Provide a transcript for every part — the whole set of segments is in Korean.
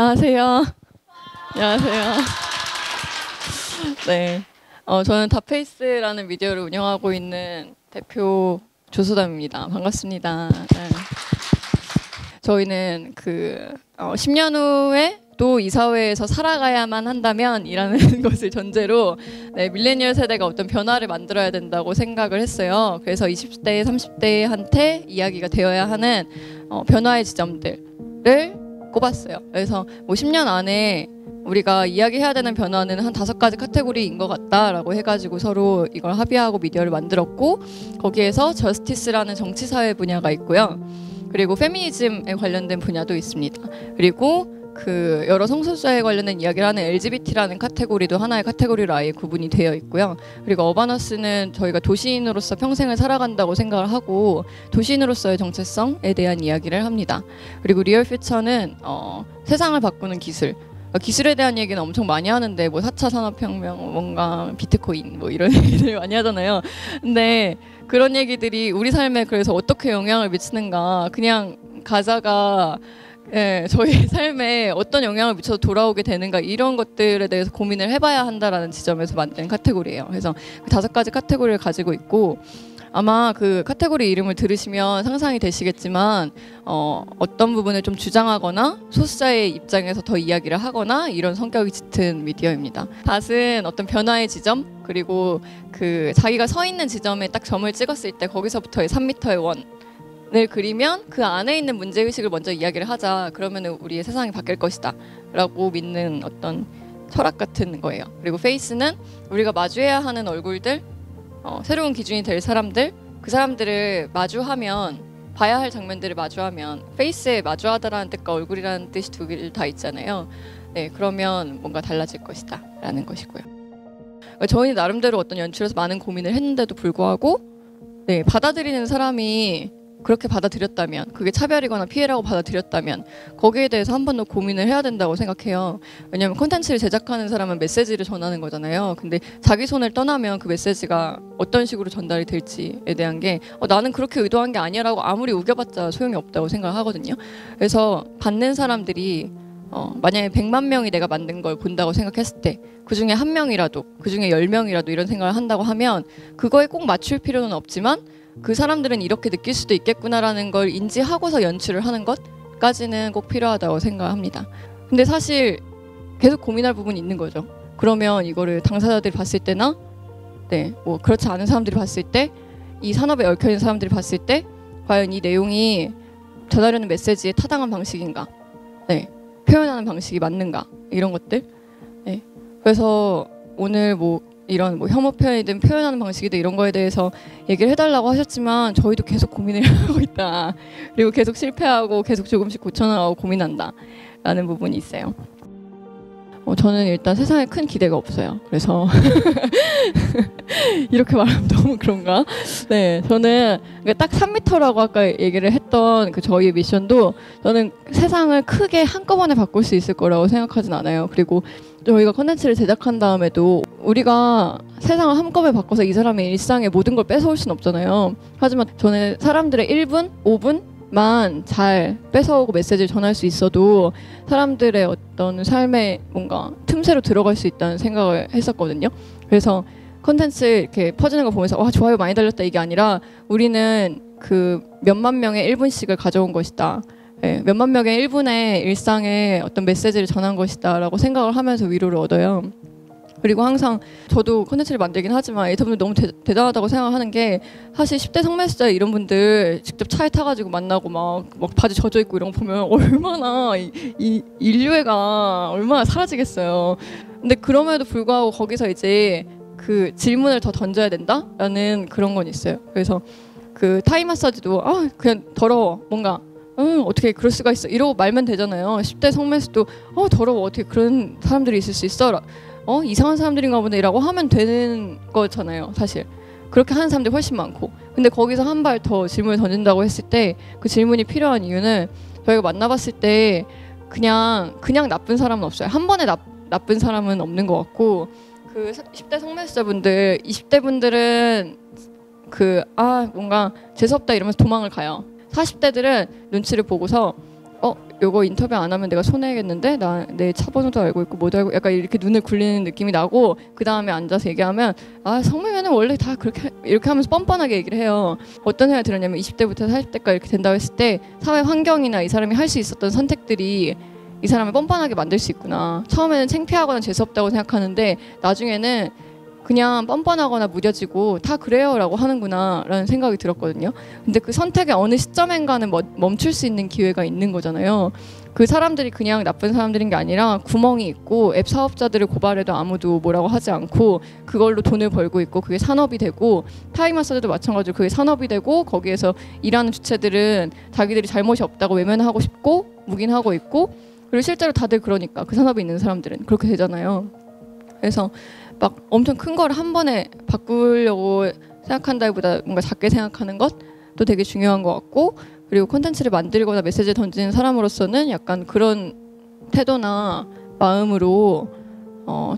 안녕하세요. 안녕하세요. 네. 저는 다페이스라는 미디어를 운영하고 있는 대표 조수담입니다. 반갑습니다. 네. 저희는 10년 후에 또 이 사회에서 살아가야만 한다면 이라는 것을 전제로 밀레니얼 세대가 어떤 변화를 만들어야 된다고 생각을 했어요. 그래서 20대, 30대한테 이야기가 되어야 하는 변화의 지점들을 꼽았어요. 그래서 10년 안에 우리가 이야기해야 되는 변화는 한 5가지 카테고리인 것 같다라고 해가지고 서로 이걸 합의하고 미디어를 만들었고, 거기에서 저스티스라는 정치사회 분야가 있고요. 그리고 페미니즘에 관련된 분야도 있습니다. 그리고 여러 성소수자에 관련된 이야기를 하는 LGBT라는 카테고리도 하나의 카테고리로 아예 구분이 되어 있고요. 그리고 어바너스는 저희가 도시인으로서 평생을 살아간다고 생각을 하고 도시인으로서의 정체성에 대한 이야기를 합니다. 그리고 리얼퓨처는 세상을 바꾸는 기술, 기술에 대한 얘기는 엄청 많이 하는데 4차 산업혁명, 뭔가 비트코인 이런 얘기들 많이 하잖아요. 근데 그런 얘기들이 우리 삶에 그래서 어떻게 영향을 미치는가, 그냥 가사가 저희 삶에 어떤 영향을 미쳐서 돌아오게 되는가, 이런 것들에 대해서 고민을 해봐야 한다라는 지점에서 만든 카테고리예요. 그래서 5가지 카테고리를 가지고 있고, 아마 그 카테고리 이름을 들으시면 상상이 되시겠지만 어떤 부분을 좀 주장하거나 소수자의 입장에서 더 이야기를 하거나 이런 성격이 짙은 미디어입니다. 닷은 어떤 변화의 지점, 그리고 자기가 서 있는 지점에 딱 점을 찍었을 때 거기서부터의 3m의 원을 그리면 그 안에 있는 문제의식을 먼저 이야기를 하자. 그러면 우리의 세상이 바뀔 것이다 라고 믿는 어떤 철학 같은 거예요. 그리고 페이스는 우리가 마주해야 하는 얼굴들, 새로운 기준이 될 사람들, 그 사람들을 마주하면, 봐야 할 장면들을 마주하면, 페이스에 마주하다라는 뜻과 얼굴이라는 뜻이 두 개 다 있잖아요. 네, 그러면 뭔가 달라질 것이다 라는 것이고요. 저희는 나름대로 어떤 연출에서 많은 고민을 했는데도 불구하고 받아들이는 사람이 그렇게 받아들였다면, 그게 차별이거나 피해라고 받아들였다면 거기에 대해서 한 번 더 고민을 해야 된다고 생각해요. 왜냐하면 콘텐츠를 제작하는 사람은 메시지를 전하는 거잖아요. 근데 자기 손을 떠나면 그 메시지가 어떤 식으로 전달이 될지에 대한 게 나는 그렇게 의도한 게 아니야 라고 아무리 우겨봤자 소용이 없다고 생각하거든요. 그래서 받는 사람들이 만약에 100만 명이 내가 만든 걸 본다고 생각했을 때 그중에 1명이라도, 그중에 10명이라도 이런 생각을 한다고 하면 그거에 꼭 맞출 필요는 없지만 그 사람들은 이렇게 느낄 수도 있겠구나라는 걸 인지하고서 연출을 하는 것까지는 꼭 필요하다고 생각합니다. 근데 사실 계속 고민할 부분이 있는 거죠. 그러면 이거를 당사자들이 봤을 때나 그렇지 않은 사람들이 봤을 때, 이 산업에 얽혀있는 사람들이 봤을 때 과연 이 내용이 전하려는 메시지의 타당한 방식인가, 표현하는 방식이 맞는가, 이런 것들. 그래서 오늘 이런 혐오 표현이든 표현하는 방식이든 이런 거에 대해서 얘기를 해달라고 하셨지만 저희도 계속 고민을 하고 있다. 그리고 계속 실패하고 계속 조금씩 고쳐나가고 고민한다 라는 부분이 있어요. 저는 일단 세상에 큰 기대가 없어요. 그래서 이렇게 말하면 너무 그런가? 저는 딱 3m라고 아까 얘기를 했던 저희의 미션도 저는 세상을 크게 한꺼번에 바꿀 수 있을 거라고 생각하진 않아요. 그리고 저희가 컨텐츠를 제작한 다음에도 우리가 세상을 한꺼번에 바꿔서 이 사람의 일상의 모든 걸 뺏어올 수는 없잖아요. 하지만 저는 사람들의 1분, 5분만 잘 뺏어오고 메시지를 전할 수 있어도 사람들의 어떤 삶에 뭔가 틈새로 들어갈 수 있다는 생각을 했었거든요. 그래서 컨텐츠 이렇게 퍼지는 거 보면서 와, 좋아요 많이 달렸다 이게 아니라 우리는 몇만 명의 1분씩을 가져온 것이다. 몇만 명의 1분의 일상에 어떤 메시지를 전한 것이다 라고 생각을 하면서 위로를 얻어요. 그리고 항상 저도 콘텐츠를 만들긴 하지만 에이터분들 너무 대단하다고 생각하는 게, 사실 10대 성매수자 이런 분들 직접 차에 타가지고 만나고 막 바지 젖어 있고 이런 거 보면 얼마나 이 인류애가 얼마나 사라지겠어요. 근데 그럼에도 불구하고 거기서 이제 질문을 더 던져야 된다라는 그런 건 있어요. 그래서 타이 마사지도 그냥 더러워, 뭔가 어떻게 그럴 수가 있어 이러고 말면 되잖아요. 10대 성매수도 더러워, 어떻게 그런 사람들이 있을 수 있어, 이상한 사람들인가 보네 라고 하면 되는 거잖아요. 사실 그렇게 하는 사람들이 훨씬 많고, 근데 거기서 한 발 더 질문을 던진다고 했을 때 그 질문이 필요한 이유는 저희가 만나봤을 때 그냥 나쁜 사람은 없어요. 한 번에 나쁜 사람은 없는 것 같고, 10대 성매수자분들, 20대 분들은 뭔가 재수없다 이러면서 도망을 가요. 40대들은 눈치를 보고서 요거 인터뷰 안 하면 내가 손해겠는데 나 내 차 번호도 알고 있고 뭐도 알고 약간 이렇게 눈을 굴리는 느낌이 나고 그 다음에 앉아서 얘기하면 성매매는 원래 다 그렇게 이렇게 하면서 뻔뻔하게 얘기를 해요. 어떤 생각이 들었냐면 20대부터 40대까지 이렇게 된다고 했을 때 사회 환경이나 이 사람이 할 수 있었던 선택들이 이 사람을 뻔뻔하게 만들 수 있구나. 처음에는 창피하거나 재수없다고 생각하는데 나중에는 그냥 뻔뻔하거나 무뎌지고 다 그래요 라고 하는구나 라는 생각이 들었거든요. 근데 그 선택의 어느 시점인가는 멈출 수 있는 기회가 있는 거잖아요. 그 사람들이 그냥 나쁜 사람들인 게 아니라 구멍이 있고 앱 사업자들을 고발해도 아무도 뭐라고 하지 않고 그걸로 돈을 벌고 있고 그게 산업이 되고 타이 마사지도 마찬가지로 그게 산업이 되고 거기에서 일하는 주체들은 자기들이 잘못이 없다고 외면하고 싶고 묵인하고 있고 그리고 실제로 다들 그러니까 그 산업에 있는 사람들은 그렇게 되잖아요. 그래서 막 엄청 큰 걸 한 번에 바꾸려고 생각한다기보다 뭔가 작게 생각하는 것도 되게 중요한 것 같고 그리고 콘텐츠를 만들거나 메시지를 던지는 사람으로서는 약간 그런 태도나 마음으로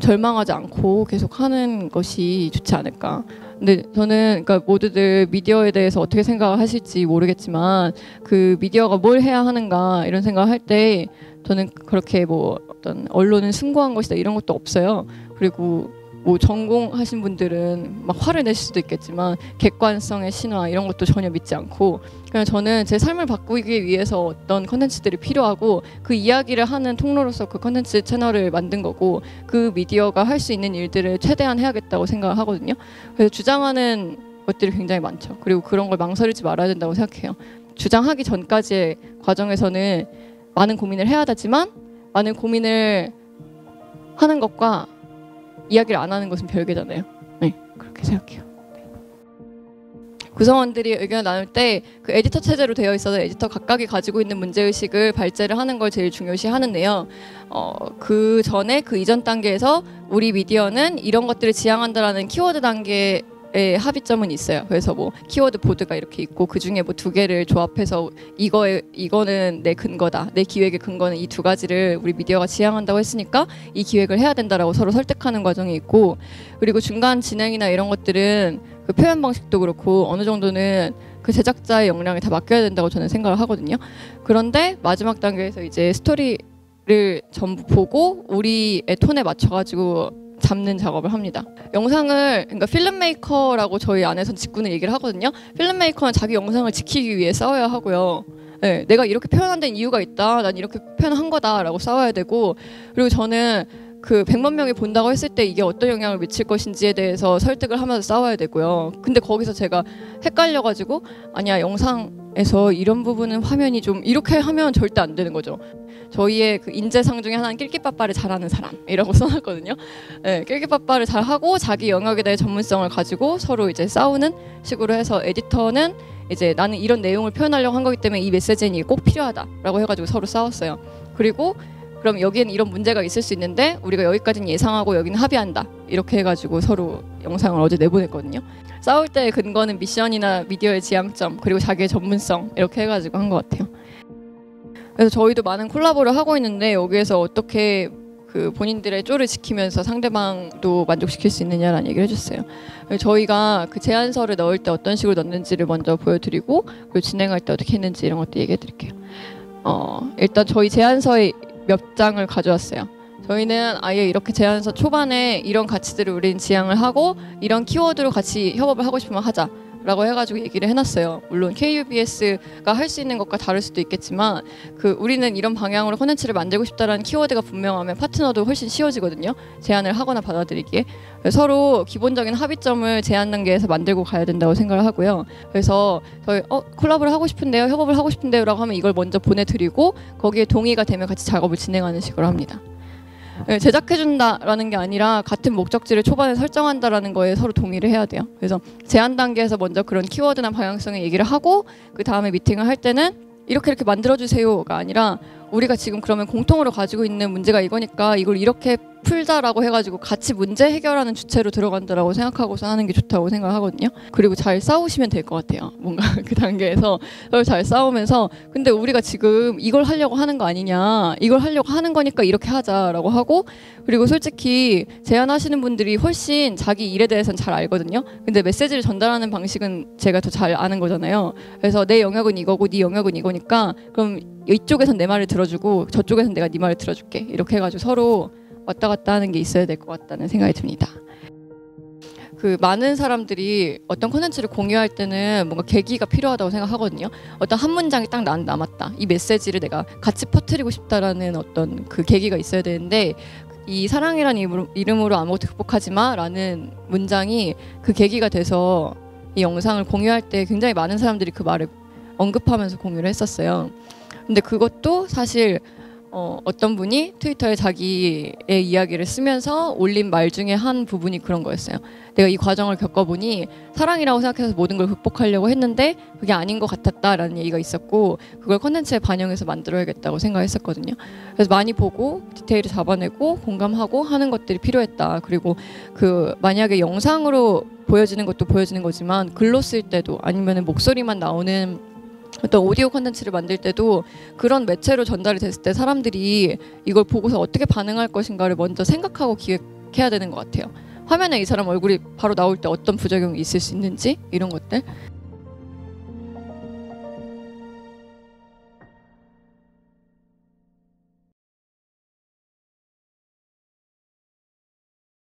절망하지 않고 계속 하는 것이 좋지 않을까. 근데 저는 그러니까 모두들 미디어에 대해서 어떻게 생각하실지 모르겠지만 그 미디어가 뭘 해야 하는가 이런 생각을 할 때 저는 그렇게 뭐 어떤 언론은 숭고한 것이다 이런 것도 없어요. 그리고 뭐 전공하신 분들은 막 화를 내실 수도 있겠지만 객관성의 신화 이런 것도 전혀 믿지 않고 그냥 저는 제 삶을 바꾸기 위해서 어떤 컨텐츠들이 필요하고 그 이야기를 하는 통로로서 그 컨텐츠 채널을 만든 거고 그 미디어가 할 수 있는 일들을 최대한 해야겠다고 생각을 하거든요. 그래서 주장하는 것들이 굉장히 많죠. 그리고 그런 걸 망설이지 말아야 된다고 생각해요. 주장하기 전까지의 과정에서는 많은 고민을 해야 되지만 많은 고민을 하는 것과 이야기를 안 하는 것은 별개잖아요. 네, 그렇게 생각해요. 네. 구성원들이 의견을 나눌 때 그 에디터 체제로 되어 있어서 에디터 각각이 가지고 있는 문제의식을 발제를 하는 걸 제일 중요시 하는데요. 그 전에 그 이전 단계에서 우리 미디어는 이런 것들을 지향한다라는 키워드 단계의 합의점은 있어요. 그래서 뭐 키워드 보드가 이렇게 있고 그 중에 뭐 2개를 조합해서 이거는 내 근거다. 내 기획의 근거는 이 2가지를 우리 미디어가 지향한다고 했으니까 이 기획을 해야 된다라고 서로 설득하는 과정이 있고 그리고 중간 진행이나 이런 것들은 그 표현 방식도 그렇고 어느 정도는 그 제작자의 역량에 다 맡겨야 된다고 저는 생각을 하거든요. 그런데 마지막 단계에서 이제 스토리를 전부 보고 우리의 톤에 맞춰가지고 잡는 작업을 합니다. 영상을 그러니까 필름메이커라고 저희 안에서 직군을 얘기를 하거든요. 필름메이커는 자기 영상을 지키기 위해 싸워야 하고요. 네, 내가 이렇게 표현한 데는 이유가 있다. 난 이렇게 표현한 거다라고 싸워야 되고 그리고 저는 그 100만 명이 본다고 했을 때 이게 어떤 영향을 미칠 것인지에 대해서 설득을 하면서 싸워야 되고요. 근데 거기서 제가 헷갈려가지고 아니야 영상에서 이런 부분은 화면이 좀 이렇게 하면 절대 안 되는 거죠. 저희의 그 인재상 중에 하나는 낄끼빠빠를 잘하는 사람이라고 써놨거든요. 네, 낄끼빠빠를 잘하고 자기 영역에 대해 전문성을 가지고 서로 이제 싸우는 식으로 해서 에디터는 이제 나는 이런 내용을 표현하려고 한 거기 때문에 이 메시지는 이게 꼭 필요하다라고 해가지고 서로 싸웠어요. 그리고 그럼 여기에는 이런 문제가 있을 수 있는데 우리가 여기까지는 예상하고 여기는 합의한다 이렇게 해가지고 서로 영상을 어제 내보냈거든요. 싸울 때의 근거는 미션이나 미디어의 지향점 그리고 자기의 전문성 이렇게 해가지고 한 것 같아요. 그래서 저희도 많은 콜라보를 하고 있는데 여기에서 어떻게 그 본인들의 쪼를 지키면서 상대방도 만족시킬 수 있느냐라는 얘기를 해줬어요. 저희가 그 제안서를 넣을 때 어떤 식으로 넣는지를 먼저 보여드리고 그리고 진행할 때 어떻게 했는지 이런 것도 얘기해드릴게요. 일단 저희 제안서에 몇 장을 가져왔어요. 저희는 아예 이렇게 제안서 초반에 이런 가치들을 우리는 지향을 하고 이런 키워드로 같이 협업을 하고 싶으면 하자라고 해가지고 얘기를 해놨어요. 물론 KUBS가 할 수 있는 것과 다를 수도 있겠지만 그 우리는 이런 방향으로 콘텐츠를 만들고 싶다라는 키워드가 분명하면 파트너도 훨씬 쉬워지거든요. 제안을 하거나 받아들이기에. 서로 기본적인 합의점을 제안 단계에서 만들고 가야 된다고 생각을 하고요. 그래서 저희 콜라보를 하고 싶은데요, 협업을 하고 싶은데요 라고 하면 이걸 먼저 보내드리고 거기에 동의가 되면 같이 작업을 진행하는 식으로 합니다. 제작해준다라는 게 아니라 같은 목적지를 초반에 설정한다라는 거에 서로 동의를 해야 돼요. 그래서 제안 단계에서 먼저 그런 키워드나 방향성의 얘기를 하고 그 다음에 미팅을 할 때는 이렇게 만들어주세요가 아니라 우리가 지금 그러면 공통으로 가지고 있는 문제가 이거니까 이걸 이렇게 풀자라고 해가지고 같이 문제 해결하는 주체로 들어간다라고 생각하고서 하는 게 좋다고 생각하거든요. 그리고 잘 싸우시면 될 것 같아요. 뭔가 그 단계에서 서로 잘 싸우면서 근데 우리가 지금 이걸 하려고 하는 거 아니냐, 이걸 하려고 하는 거니까 이렇게 하자라고 하고, 그리고 솔직히 제안하시는 분들이 훨씬 자기 일에 대해서는 잘 알거든요. 근데 메시지를 전달하는 방식은 제가 더 잘 아는 거잖아요. 그래서 내 영역은 이거고 네 영역은 이거니까 그럼 이쪽에선 내 말을 들어주고 저쪽에선 내가 네 말을 들어줄게, 이렇게 해가지고 서로 왔다 갔다 하는 게 있어야 될 것 같다는 생각이 듭니다. 그 많은 사람들이 어떤 콘텐츠를 공유할 때는 뭔가 계기가 필요하다고 생각하거든요. 어떤 한 문장이 딱 남았다, 이 메시지를 내가 같이 퍼뜨리고 싶다라는 어떤 그 계기가 있어야 되는데, 이 사랑이라는 이름으로 아무것도 극복하지 마라는 문장이 그 계기가 돼서 이 영상을 공유할 때 굉장히 많은 사람들이 그 말을 언급하면서 공유를 했었어요. 근데 그것도 사실 어떤 분이 트위터에 자기의 이야기를 쓰면서 올린 말 중에 한 부분이 그런 거였어요. 내가 이 과정을 겪어보니 사랑이라고 생각해서 모든 걸 극복하려고 했는데 그게 아닌 것 같았다라는 얘기가 있었고, 그걸 컨텐츠에 반영해서 만들어야겠다고 생각했었거든요. 그래서 많이 보고 디테일을 잡아내고 공감하고 하는 것들이 필요했다. 그리고 그 만약에 영상으로 보여지는 것도 보여지는 거지만 글로 쓸 때도 아니면 목소리만 나오는 어떤 오디오 콘텐츠를 만들 때도 그런 매체로 전달이 됐을 때 사람들이 이걸 보고서 어떻게 반응할 것인가를 먼저 생각하고 기획해야 되는 것 같아요. 화면에 이 사람 얼굴이 바로 나올 때 어떤 부작용이 있을 수 있는지, 이런 것들.